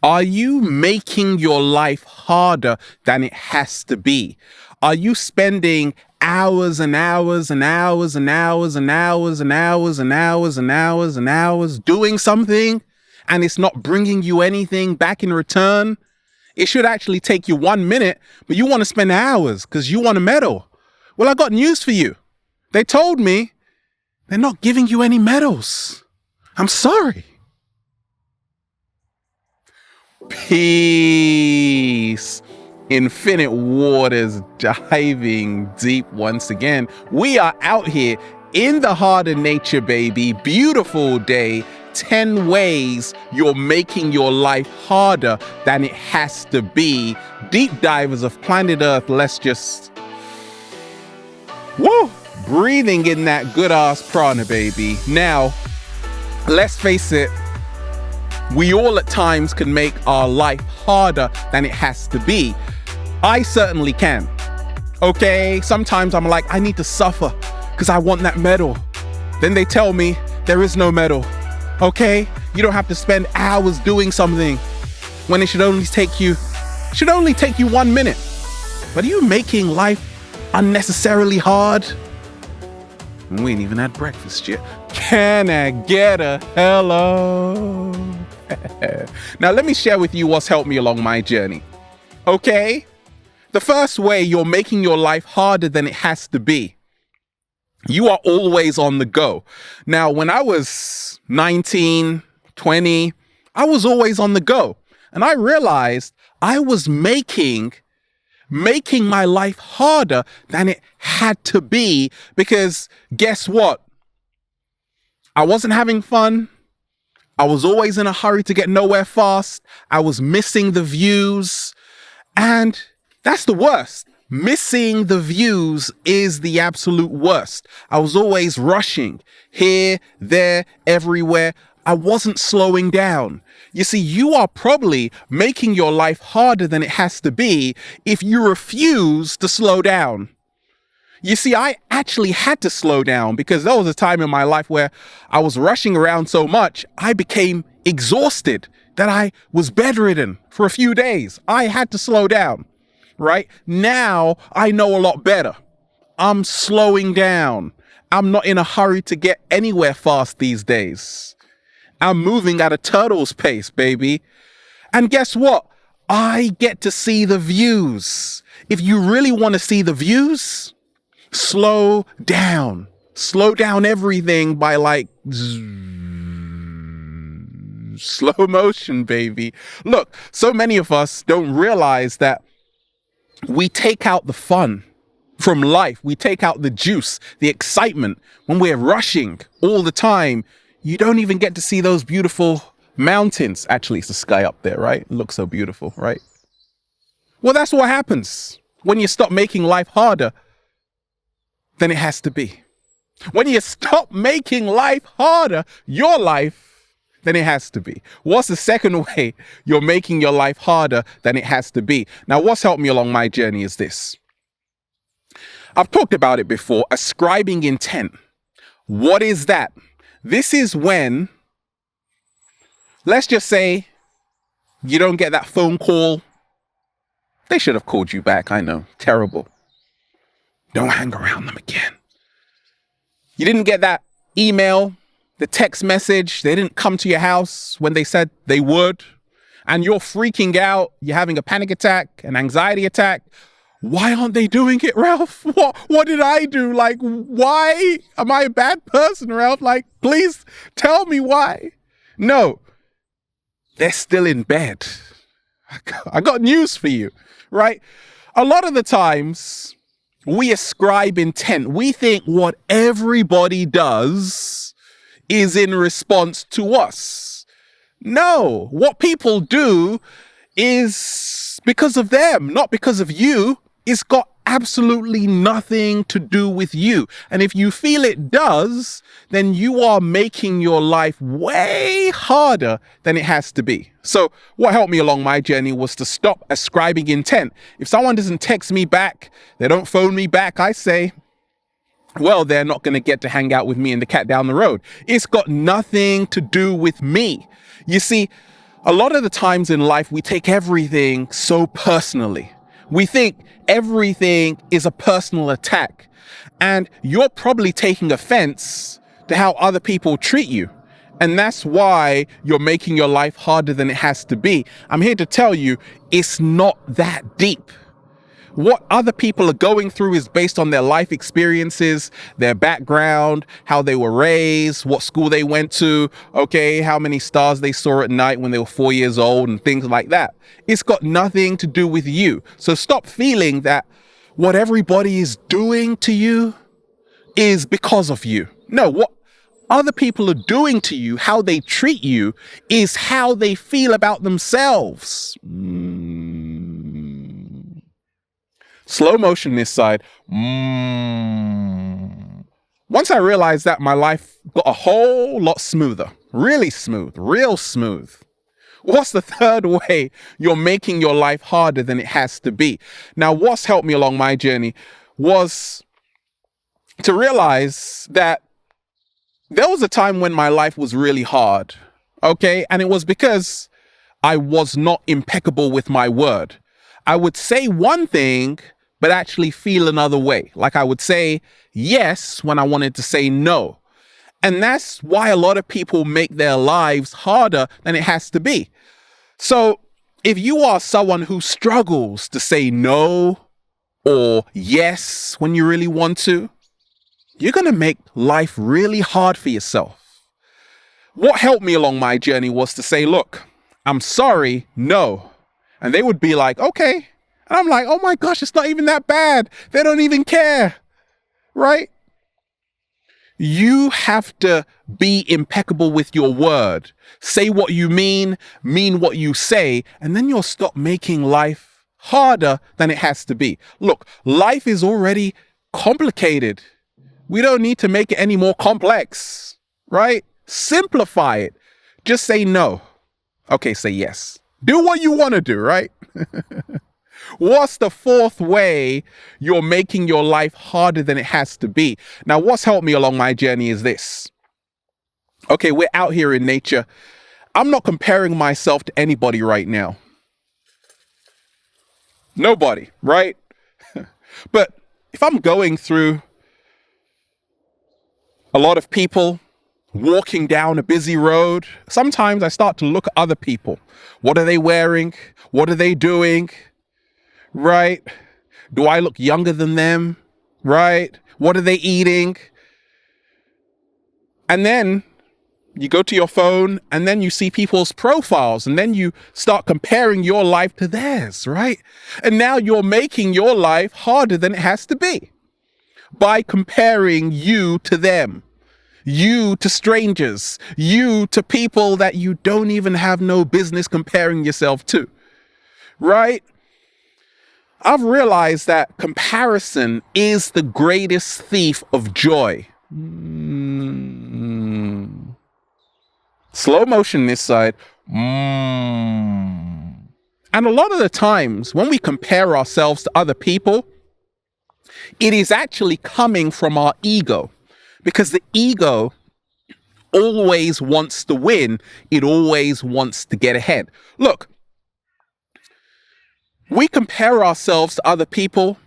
Are you making your life harder than it has to be? Are you spending hours and hours and hours and hours and hours and hours and hours and hours and hours doing something and it's not bringing you anything back in return? It should actually take you 1 minute, but you want to spend hours because you want a medal. Well, I got news for you. They told me they're not giving you any medals. I'm sorry. Peace. Infinite waters diving deep once again. We are out here in the heart of nature, baby. Beautiful day. 10 ways you're making your life harder than it has to be. Deep divers of planet Earth, let's just... Woo! Breathing in that good ass prana, baby. Now, let's face it. We all at times can make our life harder than it has to be. I certainly can. Okay, sometimes I'm like, I need to suffer because I want that medal. Then they tell me there is no medal. Okay, you don't have to spend hours doing something when it should only take you 1 minute. But are you making life unnecessarily hard? We ain't even had breakfast yet. Can I get a hello? Now, let me share with you what's helped me along my journey. Okay? The first way you're making your life harder than it has to be. You are always on the go. Now, when I was 19, 20, I was always on the go. And I realized I was making my life harder than it had to be because guess what? I wasn't having fun. I was always in a hurry to get nowhere fast. I was missing the views. And that's the worst. Missing the views is the absolute worst. I was always rushing here, there, everywhere. I wasn't slowing down. You see, you are probably making your life harder than it has to be if you refuse to slow down. You see, I actually had to slow down because there was a time in my life where I was rushing around so much, I became exhausted that I was bedridden for a few days. I had to slow down, right? Now I know a lot better. I'm slowing down. I'm not in a hurry to get anywhere fast these days. I'm moving at a turtle's pace, baby. And guess what? I get to see the views. If you really want to see the views, slow down. Slow down everything by like slow motion, baby. Look, so many of us don't realize that we take out the fun from life. We take out the juice, the excitement when we're rushing all the time. You don't even get to see those beautiful mountains. Actually, it's the sky up there, right? It looks so beautiful, right? Well, that's what happens when you stop making life harder than it has to be. When you stop making life harder, your life, than it has to be. What's the second way you're making your life harder than it has to be? Now, what's helped me along my journey is this. I've talked about it before, ascribing intent. What is that? This is when, let's just say, you don't get that phone call. They should have called you back. I know. Terrible. Don't hang around them again. You didn't get that email, the text message. They didn't come to your house when they said they would. And you're freaking out. You're having a panic attack, an anxiety attack. Why aren't they doing it, Ralph? What did I do? Like, why am I a bad person, Ralph? Like, please tell me why. No, they're still in bed. I got news for you, right? A lot of the times we ascribe intent. We think what everybody does is in response to us. No, what people do is because of them, not because of you. It's got absolutely nothing to do with you. And if you feel it does, then you are making your life way harder than it has to be. So what helped me along my journey was to stop ascribing intent. If someone doesn't text me back, they don't phone me back, I say, well, they're not going to get to hang out with me and the cat down the road. It's got nothing to do with me. You see, A lot of the times in life, we take everything so personally. We think everything is a personal attack, and you're probably taking offense to how other people treat you. And that's why you're making your life harder than it has to be. I'm here to tell you, it's not that deep. What other people are going through is based on their life experiences, their background, how they were raised, what school they went to, okay, how many stars they saw at night when they were 4 years old and things like that. It's got nothing to do with you. So stop feeling that what everybody is doing to you is because of you. No, what other people are doing to you, how they treat you, is how they feel about themselves. Slow motion this side. Once I realized that, my life got a whole lot smoother. Really smooth. Real smooth. What's the third way you're making your life harder than it has to be? Now, what's helped me along my journey was to realize that there was a time when my life was really hard. Okay? And it was because I was not impeccable with my word. I would say one thing, but actually feel another way. Like I would say yes when I wanted to say no. And that's why a lot of people make their lives harder than it has to be. So if you are someone who struggles to say no or yes when you really want to, you're going to make life really hard for yourself. What helped me along my journey was to say, look, I'm sorry, no. And they would be like, okay. And I'm like, oh my gosh, it's not even that bad. They don't even care, right? You have to be impeccable with your word. Say what you mean what you say, and then you'll stop making life harder than it has to be. Look, life is already complicated. We don't need to make it any more complex, right? Simplify it. Just say no. Okay, say yes. Do what you want to do, right? What's the fourth way you're making your life harder than it has to be? Now, what's helped me along my journey is this. Okay, we're out here in nature. I'm not comparing myself to anybody right now. Nobody, right? But if I'm going through a lot of people walking down a busy road, sometimes I start to look at other people. What are they wearing? What are they doing? Right? Do I look younger than them? Right? What are they eating? And then you go to your phone and then you see people's profiles and then you start comparing your life to theirs, right? And now you're making your life harder than it has to be by comparing you to them, you to strangers, you to people that you don't even have no business comparing yourself to, right? I've realized that comparison is the greatest thief of joy. Slow motion this side. And a lot of the times when we compare ourselves to other people, it is actually coming from our ego, because the ego always wants to win. It always wants to get ahead. Look, we compare ourselves to other people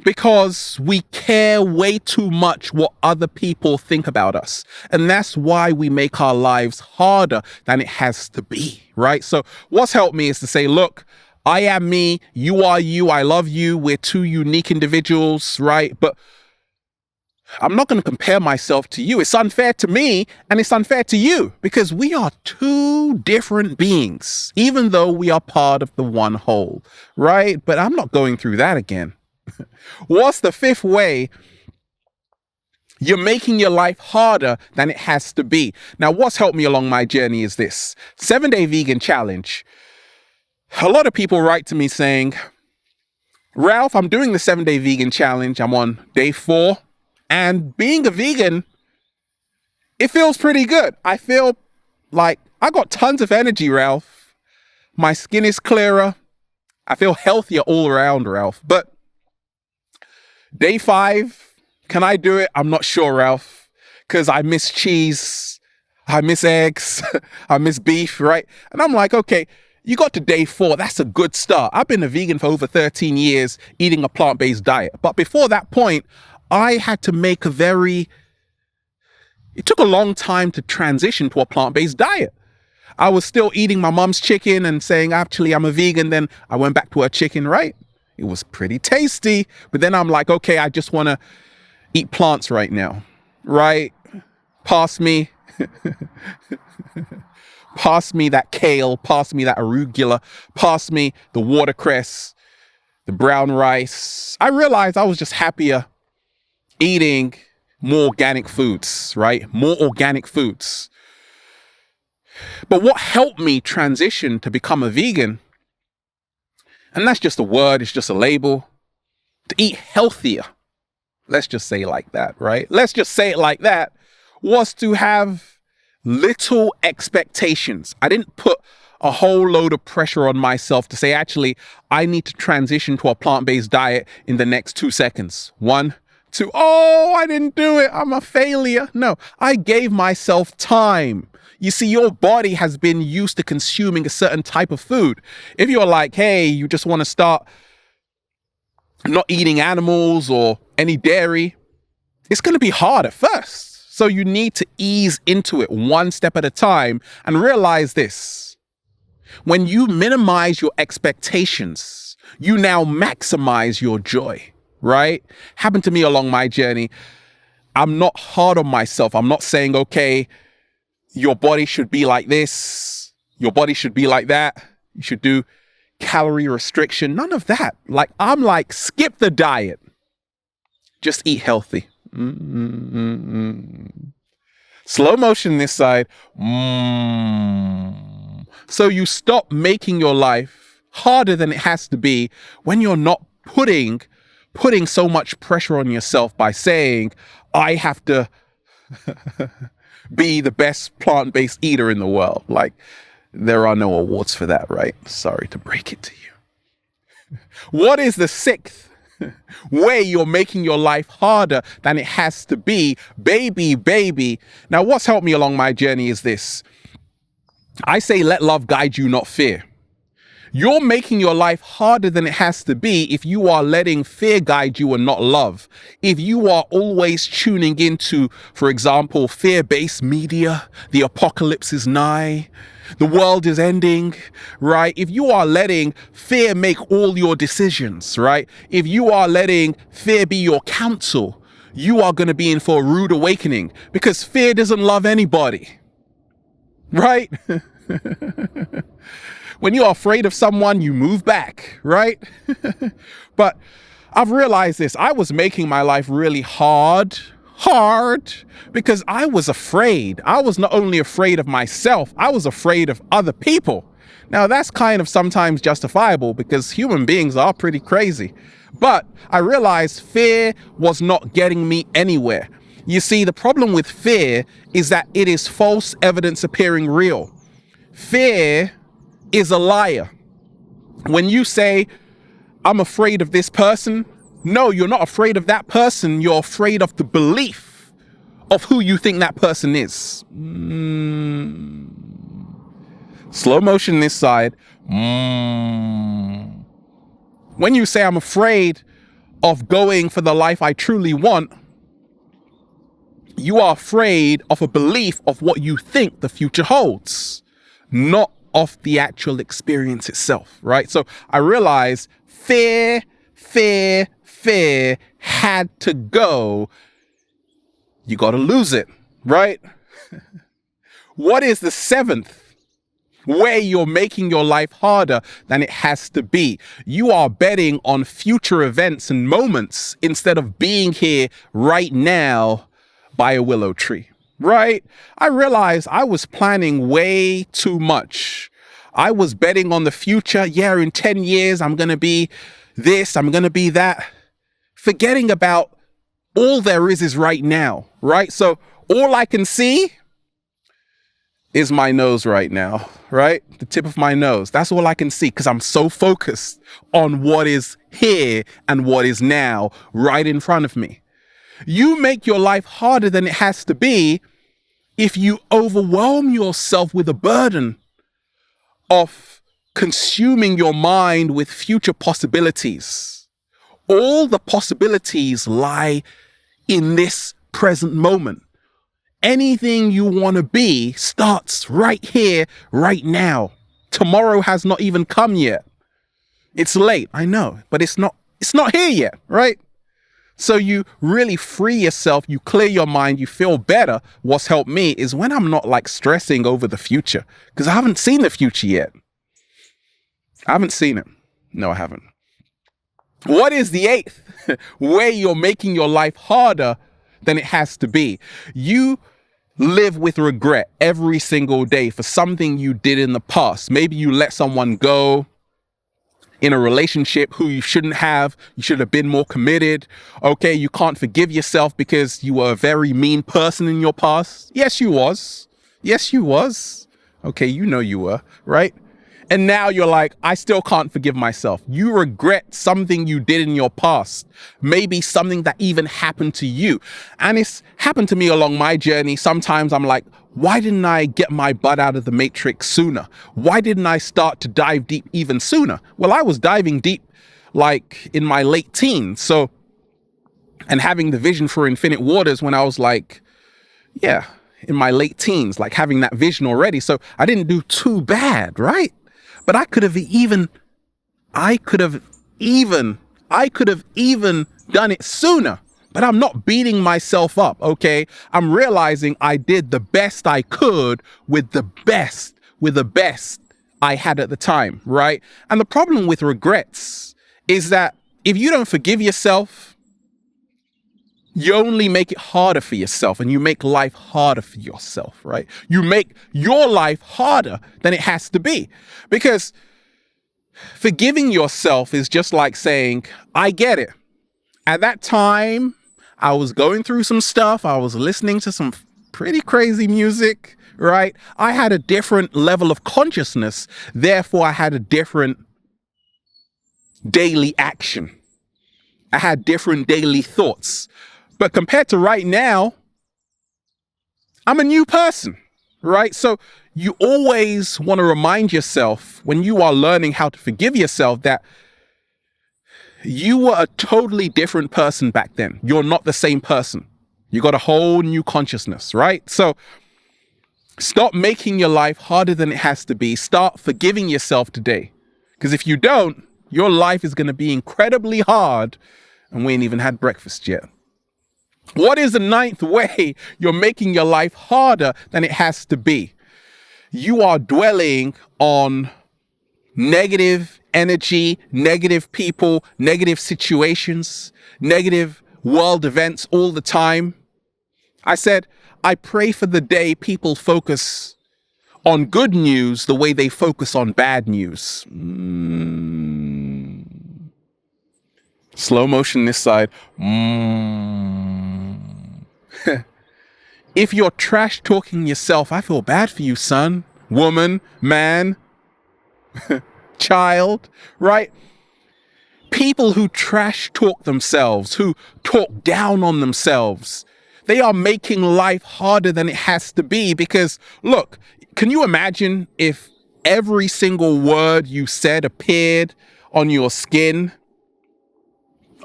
because we care way too much what other people think about us. And that's why we make our lives harder than it has to be, right? So what's helped me is to say, look, I am me, you are you, I love you, we're two unique individuals, right? But I'm not going to compare myself to you. It's unfair to me and it's unfair to you because we are two different beings, even though we are part of the one whole, right? But I'm not going through that again. What's the fifth way you're making your life harder than it has to be? Now, what's helped me along my journey is this 7-day vegan challenge. A lot of people write to me saying, Ralph, I'm doing the 7-day vegan challenge. I'm on day 4. And being a vegan, it feels pretty good. I feel like I got tons of energy, Ralph. My skin is clearer. I feel healthier all around, Ralph. But day 5, can I do it? I'm not sure, Ralph, because I miss cheese. I miss eggs. I miss beef, right? And I'm like, okay, you got to day 4. That's a good start. I've been a vegan for over 13 years, eating a plant-based diet. But before that point, I had to make it took a long time to transition to a plant-based diet. I was still eating my mom's chicken and saying, actually, I'm a vegan. Then I went back to her chicken, right? It was pretty tasty. But then I'm like, okay, I just want to eat plants right now, right? Pass me that kale, pass me that arugula, pass me the watercress, the brown rice. I realized I was just happier eating more organic foods, right? More organic foods. But what helped me transition to become a vegan, and that's just a word, it's just a label, to eat healthier, let's just say it like that, right? Let's just say it like that, was to have little expectations. I didn't put a whole load of pressure on myself to say, actually, I need to transition to a plant-based diet in the next 2 seconds. 1, 2, oh, I didn't do it. I'm a failure. No, I gave myself time. You see, your body has been used to consuming a certain type of food. If you're like, hey, you just want to start not eating animals or any dairy, it's going to be hard at first. So you need to ease into it one step at a time and realize this. When you minimize your expectations, you now maximize your joy, right? Happened to me along my journey. I'm not hard on myself. I'm not saying, okay, your body should be like this. Your body should be like that. You should do calorie restriction. None of that. I'm like, skip the diet. Just eat healthy. Slow motion this side. So you stop making your life harder than it has to be when you're not putting so much pressure on yourself by saying, I have to be the best plant-based eater in the world. Like, there are no awards for that, right? Sorry to break it to you. What is the 6th way you're making your life harder than it has to be? Baby. Now, what's helped me along my journey is this. I say, let love guide you, not fear. You're making your life harder than it has to be if you are letting fear guide you and not love. If you are always tuning into, for example, fear-based media, the apocalypse is nigh, the world is ending, right? If you are letting fear make all your decisions, right? If you are letting fear be your counsel, you are going to be in for a rude awakening because fear doesn't love anybody, right? When you are afraid of someone, you move back, right? But I've realized this. I was making my life really hard because I was afraid. I was not only afraid of myself, I was afraid of other people. Now, that's kind of sometimes justifiable because human beings are pretty crazy. But I realized fear was not getting me anywhere. You see, the problem with fear is that it is false evidence appearing real. Fear is a liar. When you say, I'm afraid of this person, no, you're not afraid of that person. You're afraid of the belief of who you think that person is. Slow motion this side. When you say, I'm afraid of going for the life I truly want, you are afraid of a belief of what you think the future holds, not of the actual experience itself, right? So I realized fear had to go. You got to lose it, right? What is the 7th way you're making your life harder than it has to be? You are betting on future events and moments instead of being here right now by a willow tree. Right? I realized I was planning way too much. I was betting on the future. Yeah, in 10 years, I'm going to be this, I'm going to be that. Forgetting about all there is right now, right? So all I can see is my nose right now, right? The tip of my nose. That's all I can see because I'm so focused on what is here and what is now right in front of me. You make your life harder than it has to be if you overwhelm yourself with a burden of consuming your mind with future possibilities, all the possibilities lie in this present moment. Anything you want to be starts right here, right now. Tomorrow has not even come yet. It's late, I know, but it's not here yet, right? So you really free yourself, you clear your mind, you feel better. What's helped me is when I'm not like stressing over the future, because I haven't seen the future yet. I haven't seen it. No, I haven't. What is the eighth way you're making your life harder than it has to be? You live with regret every single day for something you did in the past. Maybe you let someone go in a relationship who you shouldn't have. You should have been more committed. Okay, you can't forgive yourself because you were a very mean person in your past. Yes, you was. Yes, you was. Okay, you know you were, right? And now you're like, I still can't forgive myself. You regret something you did in your past. Maybe something that even happened to you. And it's happened to me along my journey. Sometimes I'm like, why didn't I get my butt out of the matrix sooner? Why didn't I start to dive deep even sooner? Well, I was diving deep like in my late teens. So, and having the vision for infinite waters when I was like, yeah, in my late teens, like having that vision already. So I didn't do too bad, right? But I could have even done it sooner. But I'm not beating myself up, okay? I'm realizing I did the best I could with the best I had at the time, right? And the problem with regrets is that if you don't forgive yourself, you only make it harder for yourself, and you make life harder for yourself, right? You make your life harder than it has to be, because forgiving yourself is just like saying, I get it. At that time, I was going through some stuff. I was listening to some pretty crazy music, right? I had a different level of consciousness. Therefore, I had a different daily action. I had different daily thoughts. But compared to right now, I'm a new person, right? So you always want to remind yourself when you are learning how to forgive yourself that you were a totally different person back then. You're not the same person. You got a whole new consciousness, right? So stop making your life harder than it has to be. Start forgiving yourself today. Because if you don't, your life is going to be incredibly hard, and we ain't even had breakfast yet. What is the ninth way you're making your life harder than it has to be? You are dwelling on negative energy, negative people, negative situations, negative world events all the time. I said, I pray for the day people focus on good news the way they focus on bad news. Slow motion this side. If you're trash talking yourself, I feel bad for you, son, woman, man, child, right? People who trash talk themselves, who talk down on themselves, they are making life harder than it has to be. Because look, can you imagine if every single word you said appeared on your skin?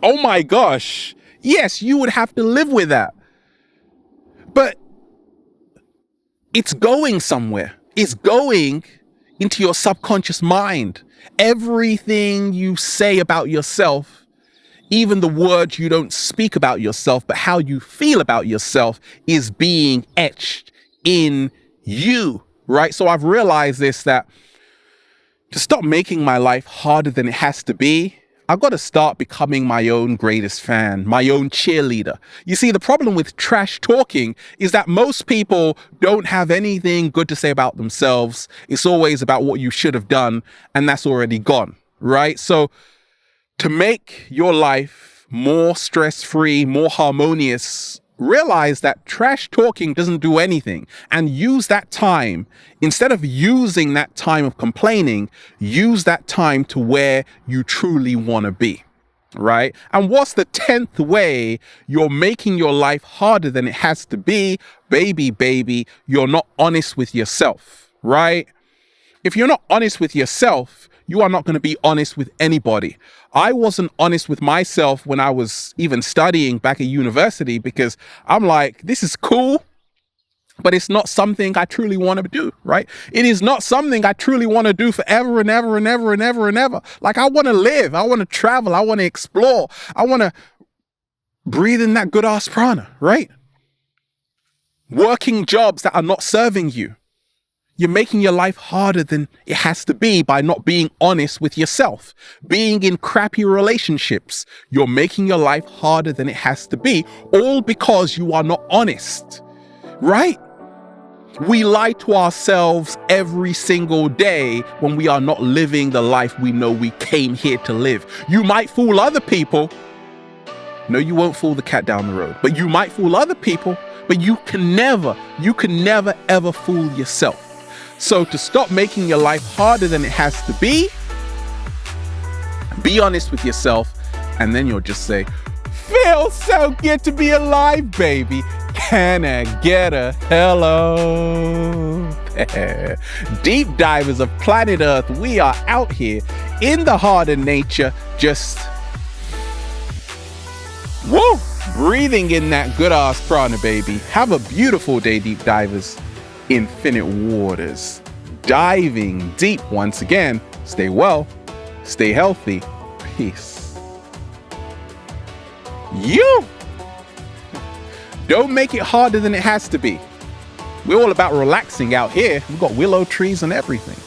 Oh my gosh. Yes, you would have to live with that. But it's going somewhere. It's going into your subconscious mind. Everything you say about yourself, even the words you don't speak about yourself, but how you feel about yourself, is being etched in you, right? So I've realized this, that to stop making my life harder than it has to be, I've got to start becoming my own greatest fan, my own cheerleader. You see, the problem with trash talking is that most people don't have anything good to say about themselves. It's always about what you should have done, and that's already gone, right? So to make your life more stress-free, more harmonious, realize that trash talking doesn't do anything, and use that time. Instead of using that time of complaining, use that time to where you truly want to be. right? And what's the 10th way you're making your life harder than it has to be? Baby, you're not honest with yourself, right? If you're not honest with yourself, you are not going to be honest with anybody. I wasn't honest with myself when I was even studying back at university, because I'm like, this is cool, but it's not something I truly want to do, right? It is not something I truly want to do forever and ever and ever and ever and ever. Like, I want to live, I want to travel, I want to explore, I want to breathe in that good ass prana, right? Working jobs that are not serving you. You're making your life harder than it has to be by not being honest with yourself. Being in crappy relationships, you're making your life harder than it has to be, all because you are not honest, right? We lie to ourselves every single day when we are not living the life we know we came here to live. You might fool other people. No, you won't fool the cat down the road, but you might fool other people, but you can never ever fool yourself. So to stop making your life harder than it has to be honest with yourself, and then you'll just say, feels so good to be alive, baby. Can I get a hello? Deep divers of planet Earth, we are out here in the heart of nature, just woo, breathing in that good ass prana, baby. Have a beautiful day, deep divers. Infinite waters, diving deep once again. Stay well, stay healthy, peace. You don't make it harder than it has to be. We're all about relaxing out here. We've got willow trees and everything.